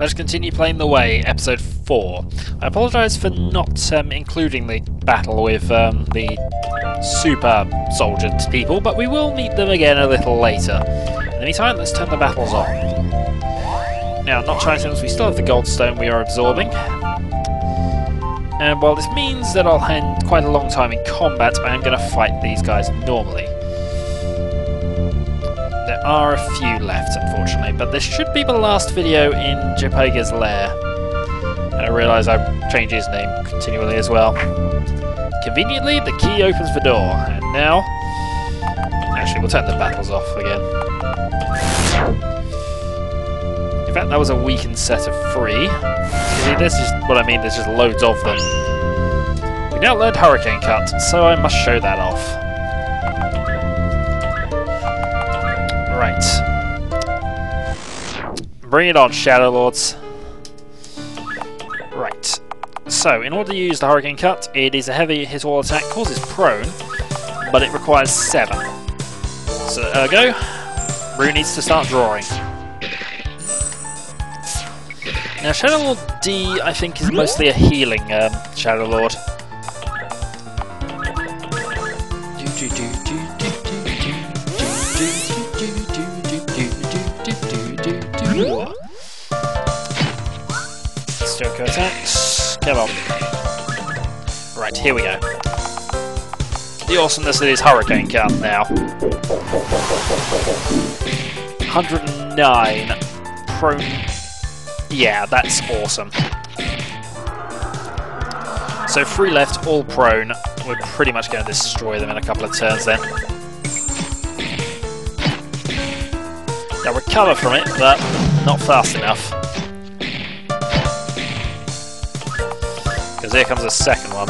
let's continue playing The Way, episode 4. I apologise for not including the battle with the super soldier people, but we will meet them again a little later. In the meantime, let's turn the battles on. Now, not since we still have the gold stone we are absorbing. And while this means that I'll spend quite a long time in combat, I am going to fight these guys normally. There are a few left, unfortunately, but this should be the last video in Japa's lair. And I realise I've changed his name continually as well. Conveniently, the key opens the door, and now... Actually, we'll turn the battles off again. In fact, that was a weakened set of 3. See, this is what I mean, there's just loads of them. We now learned Hurricane Cut, so I must show that off. Right. Bring it on, Shadow Lords. Right. So, in order to use the Hurricane Cut, it is a heavy hit all attack, causes prone, but it requires 7. So, ergo, Rue needs to start drawing. Now, Shadow Lord D, I think, is mostly a healing Shadow Lord. Stoker attacks. Come on. Right, here we go. The awesomeness that is Hurricane Cut now. 109 prone. Yeah, that's awesome. So 3 left, all prone. We're pretty much going to destroy them in a couple of turns then. They'll recover from it, but not fast enough. Because here comes the second one.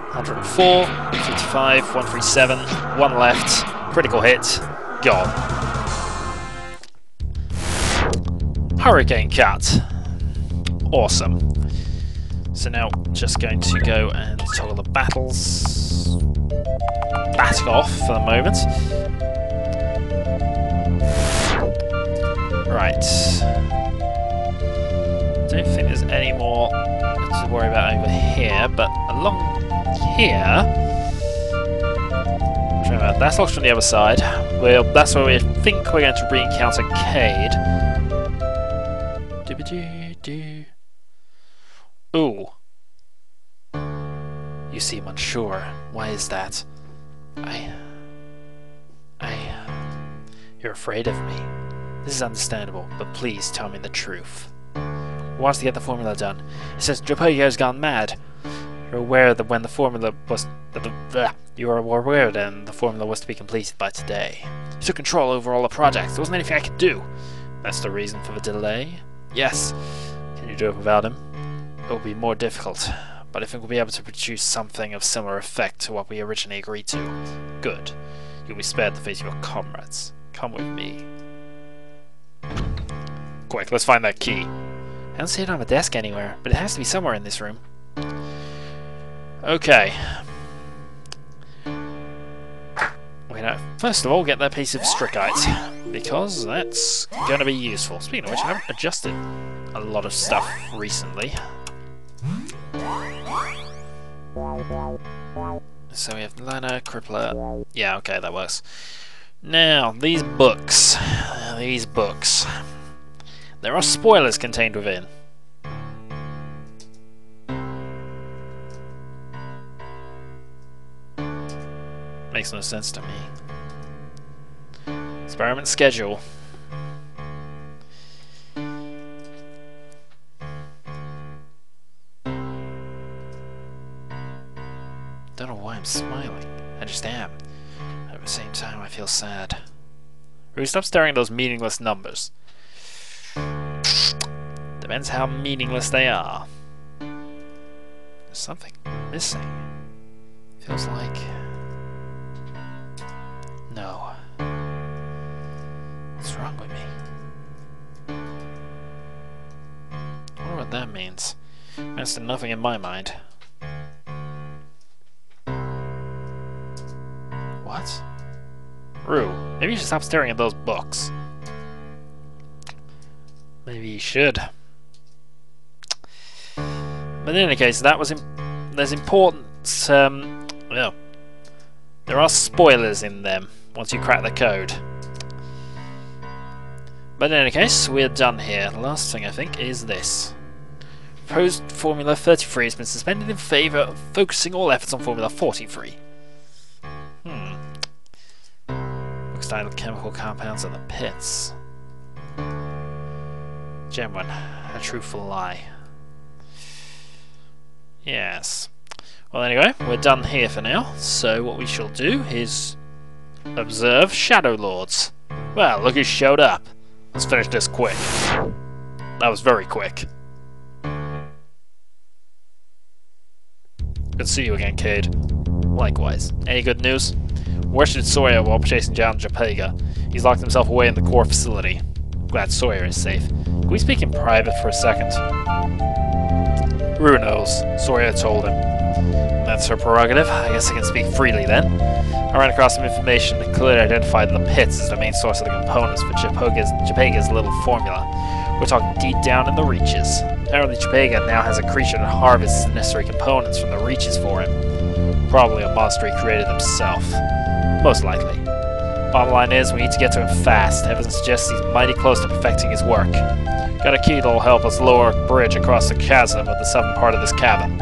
104, 55, 137, 1 left. Critical hit. Gone. Hurricane Cut. Awesome. So now just going to go and toggle the battles back off for the moment. Right. Don't think there's any more to worry about over here, but along here... That's locked from the other side. Well, that's where we think we're going to re-encounter Cade. Ooh. You seem unsure. Why is that? You're afraid of me. This is understandable, but please tell me the truth. Wants to get the formula done. It says Japoyo's gone mad. You're aware that when the formula was... You are aware then the formula was to be completed by today. You took control over all the projects. There wasn't anything I could do. That's the reason for the delay? Yes. Can you do it without him? It will be more difficult, but I think we'll be able to produce something of similar effect to what we originally agreed to. Good. You'll be spared the fate of your comrades. Come with me. Quick, let's find that key. I don't see it on the desk anywhere, but it has to be somewhere in this room. Okay. We're gonna first of all get that piece of stricite, because that's gonna be useful. Speaking of which, I haven't adjusted a lot of stuff recently. So we have Lana, Crippler. Yeah, okay, that works. Now, these books. There are spoilers contained within. Makes no sense to me. Experiment schedule. Don't know why I'm smiling. I just am. At the same time, I feel sad. Rue, stop staring at those meaningless numbers. Depends how meaningless they are. There's something missing. Feels like... No. What's wrong with me? I wonder what that means. That's nothing in my mind. What? Rue, Maybe you should stop staring at those books. Maybe you should. But in any case, that was there's important. Well, there are spoilers in them once you crack the code. But in any case, we're done here. The last thing I think is this. Proposed Formula 33 has been suspended in favour of focusing all efforts on Formula 43. Looks like chemical compounds in the pits. Genuine, a truthful lie. Yes. Well, anyway, we're done here for now. So what we shall do is observe Shadow Lords. Well, look who showed up. Let's finish this quick. That was very quick. Good to see you again, Cade. Likewise. Any good news? Worshipped Sawyer while chasing down Japega. He's locked himself away in the core facility. Glad Sawyer is safe. Can we speak in private for a second? Who knows? Sawyer told him. That's her prerogative. I guess I can speak freely then. I ran across some information that clearly identified the pits as the main source of the components for Japega's little formula. We're talking deep down in the reaches. Apparently Japega now has a creature that harvests the necessary components from the reaches for him. Probably a monster he created himself. Most likely. Bottom line is, we need to get to him fast. Evidence suggests he's mighty close to perfecting his work. Got a key that'll help us lower a bridge across the chasm at the southern part of this cabin.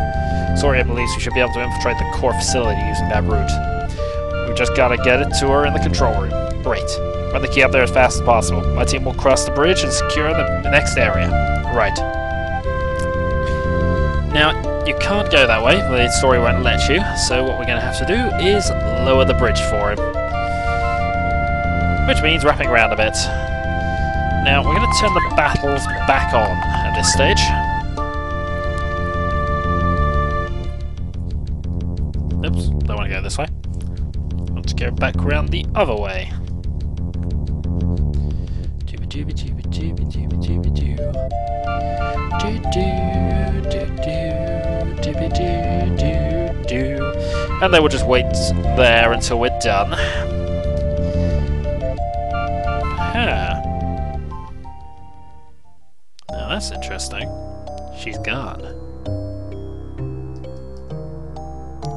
Sawyer believes we should be able to infiltrate the core facility using that route. We just gotta get it to her in the control room. Great. Run the key up there as fast as possible. My team will cross the bridge and secure the next area. Right. Now, you can't go that way, the story won't let you, so what we're going to have to do is lower the bridge for him. Which means wrapping around a bit. Now, we're going to turn the battles back on at this stage. Oops, don't want to go this way. Let's go back around the other way. And then we'll just wait there until we're done. Huh. Now that's interesting. She's gone.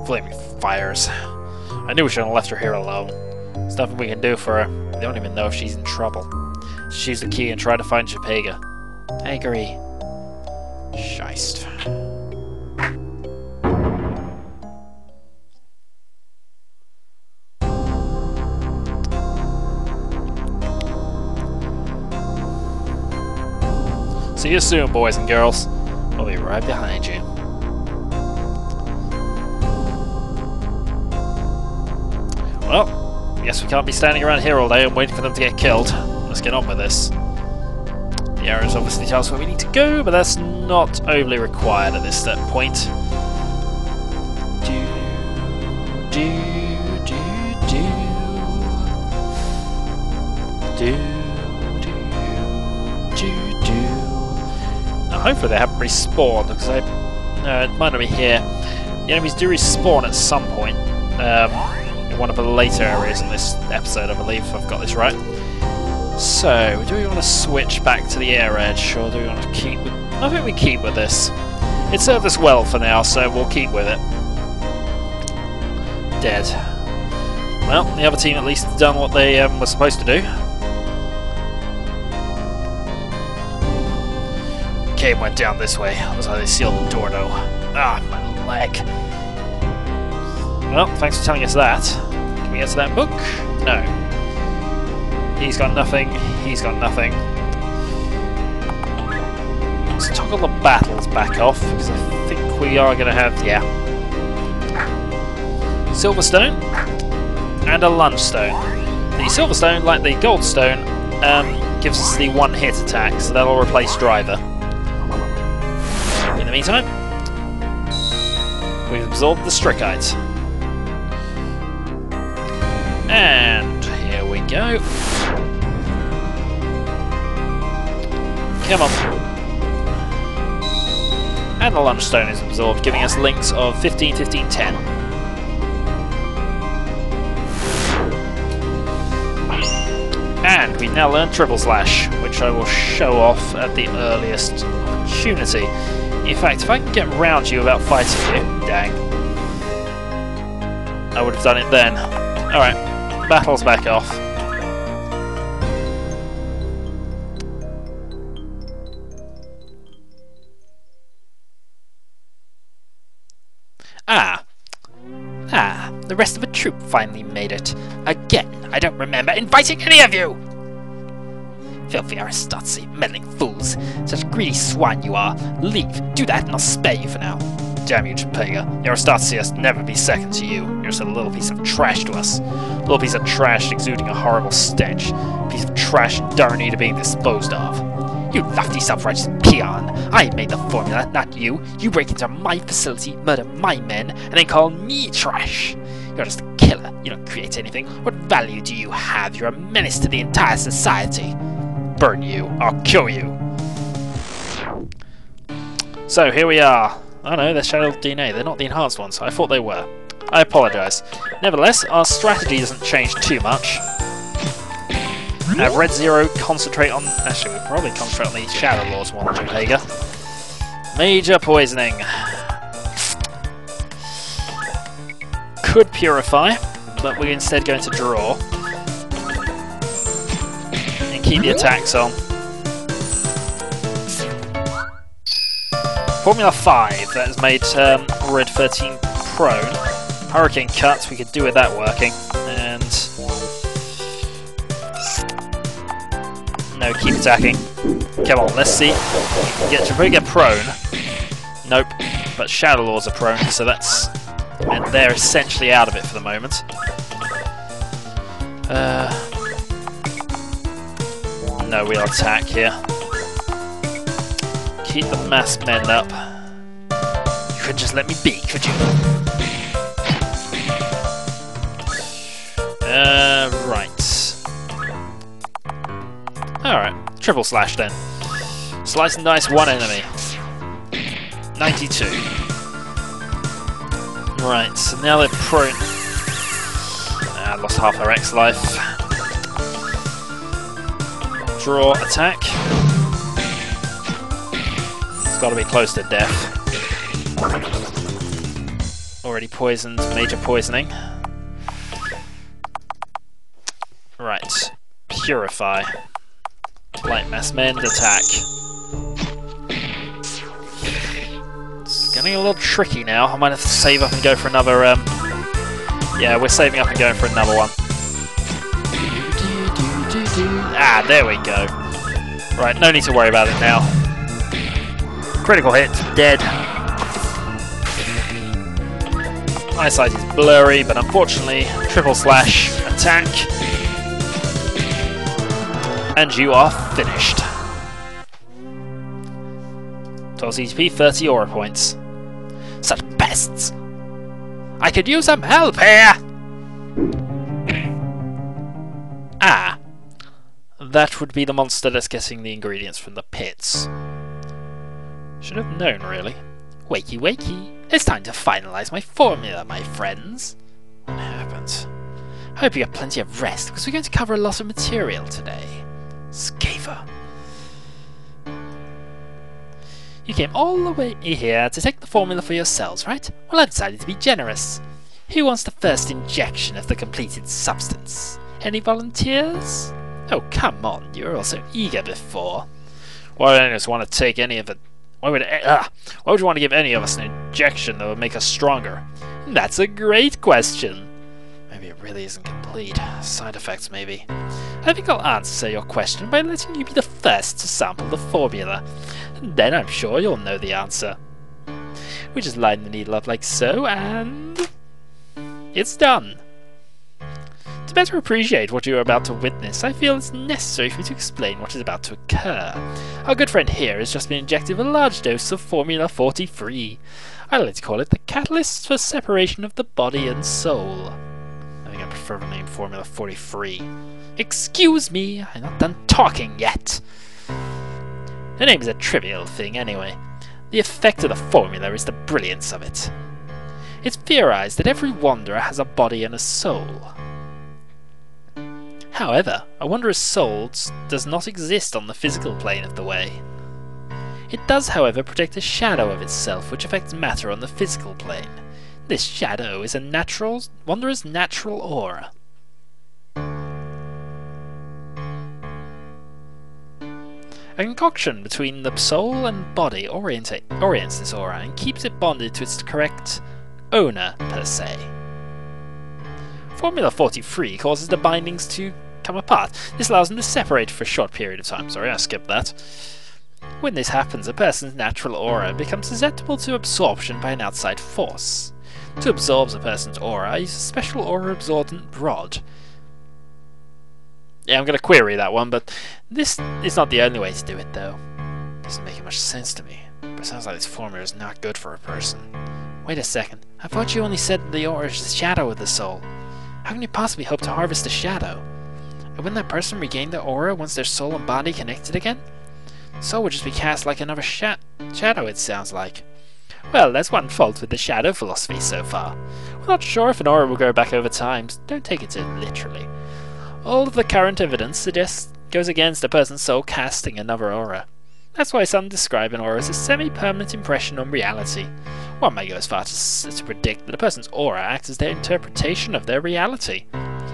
Flaming fires. I knew we shouldn't have left her here alone. There's nothing we can do for her. We don't even know if she's in trouble. Let's use the key and try to find Japega. I agree. Scheist. See you soon, boys and girls. We'll be right behind you. Well, I guess we can't be standing around here all day and waiting for them to get killed. Let's get on with this. The arrows obviously tell us where we need to go, but that's not overly required at this point. Now hopefully they haven't respawned, because it might not be here. The enemies do respawn at some point. In one of the later areas in this episode, I believe, if I've got this right. So, do we want to switch back to the air edge, or do we want to keep with... I think we keep with this. It served us well for now, so we'll keep with it. Dead. Well, the other team at least has done what they were supposed to do. Cave went down this way. Looks like they sealed the door, though. Ah, my leg. Well, thanks for telling us that. Can we get to that book? No. He's got nothing. He's got nothing. Let's toggle the battles back off, because I think we are going to have, yeah. Silverstone and a Lungestone. The Silverstone, like the Goldstone, gives us the one-hit attack, so that'll replace Driver. In the meantime, we've absorbed the Strikite. And here we go. Come on. And the Lungestone is absorbed, giving us links of 15, 15, 10. And we now learn triple slash, which I will show off at the earliest opportunity. In fact, if I can get round you without fighting you, dang, I would have done it then. Alright, battle's back off. The rest of the troop finally made it. Again, I don't remember inviting any of you! Filthy aristocracy, meddling fools. Such greedy swine you are. Leave. Do that and I'll spare you for now. Damn you, Japega. The aristocracy has never be second to you. You're just a little piece of trash to us. A little piece of trash exuding a horrible stench. A piece of trash in dire need of being disposed of. You lofty self-righteous peon! I made the formula, not you. You break into my facility, murder my men, and then call me trash. You're just a killer. You don't create anything. What value do you have? You're a menace to the entire society. Burn you. I'll kill you. So here we are. Oh no, they're Shadow DNA. They're not the enhanced ones. I thought they were. I apologise. Nevertheless, our strategy doesn't change too much. Have Red Zero concentrate on... Actually, we'll probably concentrate on the Shadow Lords more than Japega. Major poisoning. Could purify, but we're instead going to draw. And keep the attacks on. Formula 5, that has made Red 13 prone. Hurricane Cut, we could do with that working. And... no, keep attacking. Come on, let's see. If we get prone. Nope, but Shadow Lords are prone, so that's... and they're essentially out of it for the moment. No, we'll attack here. Keep the masked men up. You could just let me be, could you? Right. Alright, triple slash then. Slice and dice one enemy. 92. Right, so now they're prone. Lost half our X life. Draw, attack. It's got to be close to death. Already poisoned, major poisoning. Right, purify. Light mass mend, attack. It's getting a little tricky now. I might have to save up and go for another. Yeah, we're saving up and going for another one. Ah, there we go. Right, no need to worry about it now. Critical hit, dead. Eyesight is blurry, but unfortunately, triple slash, attack. And you are finished. 12 CTP, 30 aura points. Such pests! I could use some help here! Ah. That would be the monster that's getting the ingredients from the pits. Should have known, really. Wakey wakey, it's time to finalize my formula, my friends. What happened? I hope you get plenty of rest, because we're going to cover a lot of material today. Skaver. You came all the way here to take the formula for yourselves, right? Well, I decided to be generous. Who wants the first injection of the completed substance? Any volunteers? Oh, come on, you were all so eager before. Why don't you just want to take any of it? Why would you want to give any of us an injection that would make us stronger? That's a great question. Maybe it really isn't complete. Side effects, maybe. I think I'll answer your question by letting you be the first to sample the formula. Then I'm sure you'll know the answer. We just line the needle up like so, and... it's done. To better appreciate what you are about to witness, I feel it's necessary for me to explain what is about to occur. Our good friend here has just been injected with a large dose of Formula 43. I like to call it the catalyst for separation of the body and soul. I think I prefer the name Formula 43. Excuse me, I'm not done talking yet. The name is a trivial thing anyway. The effect of the formula is the brilliance of it. It's theorized that every wanderer has a body and a soul. However, a wondrous soul does not exist on the physical plane of the way. It does, however, project a shadow of itself which affects matter on the physical plane. This shadow is a wondrous natural aura. A concoction between the soul and body orients this aura and keeps it bonded to its correct owner, per se. Formula 43 causes the bindings to come apart. This allows them to separate for a short period of time. Sorry, I skipped that. When this happens, a person's natural aura becomes susceptible to absorption by an outside force. To absorb a person's aura, use a special aura-absorbent rod. Yeah, I'm going to query that one, but this is not the only way to do it, though. Doesn't make much sense to me, but it sounds like this formula is not good for a person. Wait a second, I thought you only said the aura is the shadow of the soul. How can you possibly hope to harvest the shadow? And wouldn't that person regain their aura once their soul and body connected again? The soul would just be cast like another shadow, it sounds like. Well, there's one fault with the shadow philosophy so far. We're not sure if an aura will grow back over time, so don't take it too literally. All of the current evidence goes against a person's soul casting another aura. That's why some describe an aura as a semi-permanent impression on reality. One may go as far as to predict that a person's aura acts as their interpretation of their reality.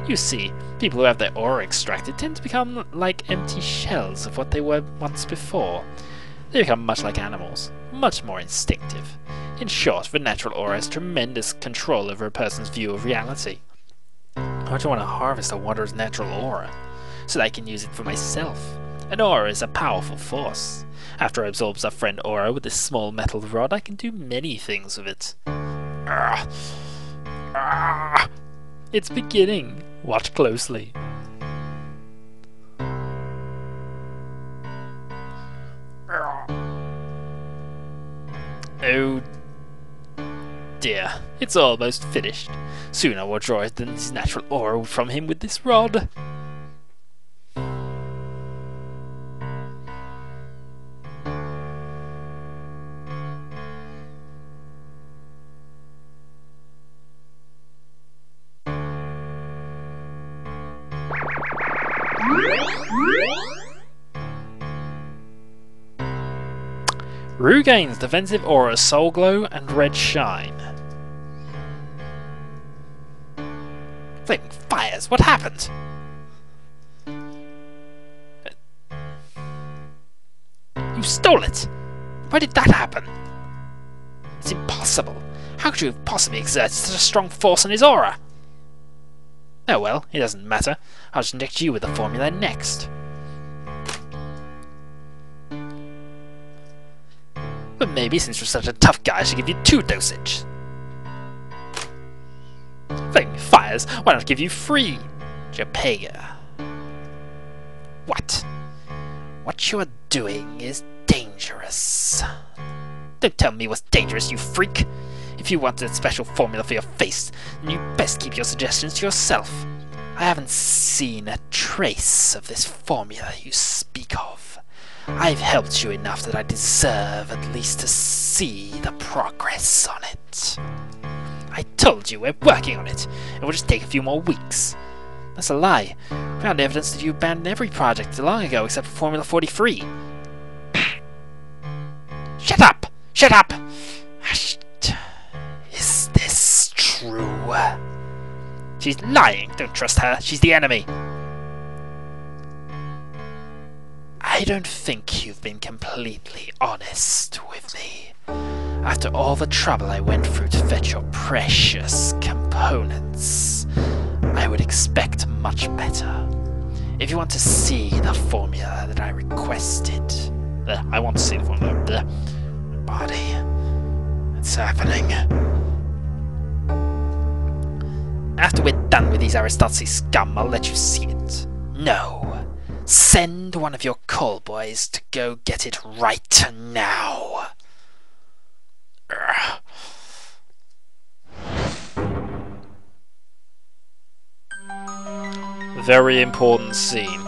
You see, people who have their aura extracted tend to become like empty shells of what they were once before. They become much like animals, much more instinctive. In short, the natural aura has tremendous control over a person's view of reality. I don't want to harvest a wondrous natural aura, so that I can use it for myself. An aura is a powerful force. After I absorb a friend aura with this small metal rod, I can do many things with it. It's beginning. Watch closely. Oh dear, it's almost finished. Soon I will draw his natural aura from him with this rod. Rue gains defensive aura, soul glow, and red shine. Flaming fires, what happened? You stole it! Why did that happen? It's impossible. How could you have possibly exerted such a strong force on his aura? Oh well, it doesn't matter. I'll just inject you with the formula next. But maybe since you're such a tough guy, I should give you 2 dosage. Flaming fires, why not give you 3? Japa. What? What you are doing is dangerous. Don't tell me what's dangerous, you freak! If you want a special formula for your face, then you best keep your suggestions to yourself. I haven't seen a trace of this formula you speak of. I've helped you enough that I deserve at least to see the progress on it. I told you we're working on it. It will just take a few more weeks. That's a lie. We found evidence that you abandoned every project long ago except for Formula 43. Shut up! Shut up! Is this true? She's lying. Don't trust her. She's the enemy. I don't think you've been completely honest with me. After all the trouble I went through to fetch your precious components, I would expect much better. If you want to see the formula that I requested... I want to see the formula. Body. It's happening. After we're done with these Aristotsi scum, I'll let you see it. No. Send one of your call boys to go get it right now. Very important scene.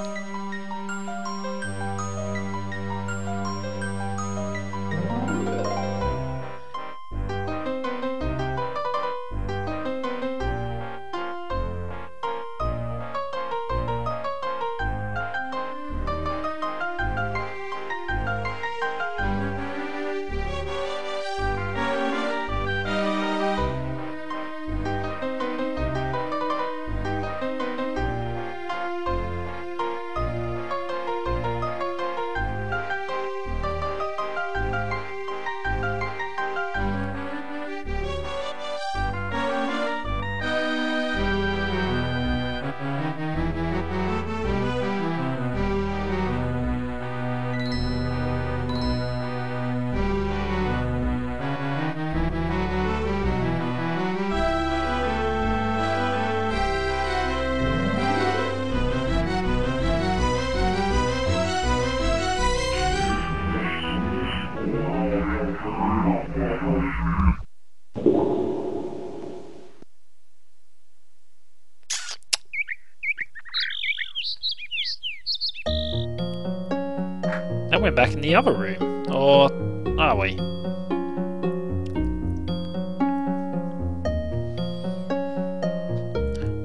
then we're back in the other room. Or are we?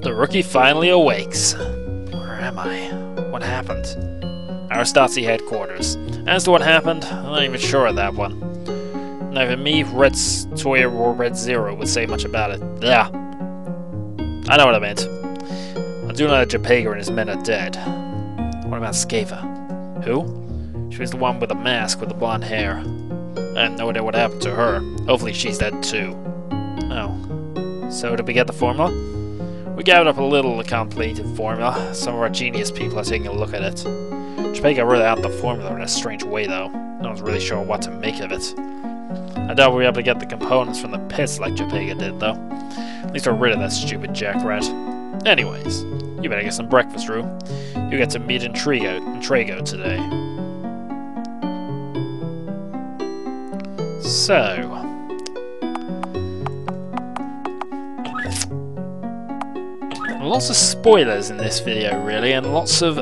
The rookie finally awakes. Where am I? What happened? Aristotsi headquarters. As to what happened, I'm not even sure of that one. Neither me, Red Sawyer, or Red Zero would say much about it. Yeah. I know what I meant. I do know that Japega and his men are dead. What about Skava? Who? She was the one with the mask with the blonde hair. I have no idea what happened to her. Hopefully she's dead too. Oh. So did we get the formula? We gathered up a little completed formula. Some of our genius people are taking a look at it. Japega really out the formula in a strange way though. No one's really sure what to make of it. I doubt we'll be able to get the components from the pits like Japega did though. At least we're rid of that stupid jackrat. Anyways, you better get some breakfast, Rue. You get to meet Intrigo today. So... lots of spoilers in this video, really, and lots of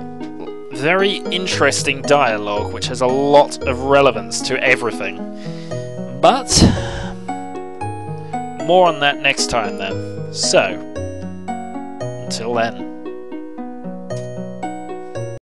very interesting dialogue, which has a lot of relevance to everything. But... more on that next time, then. So, until then.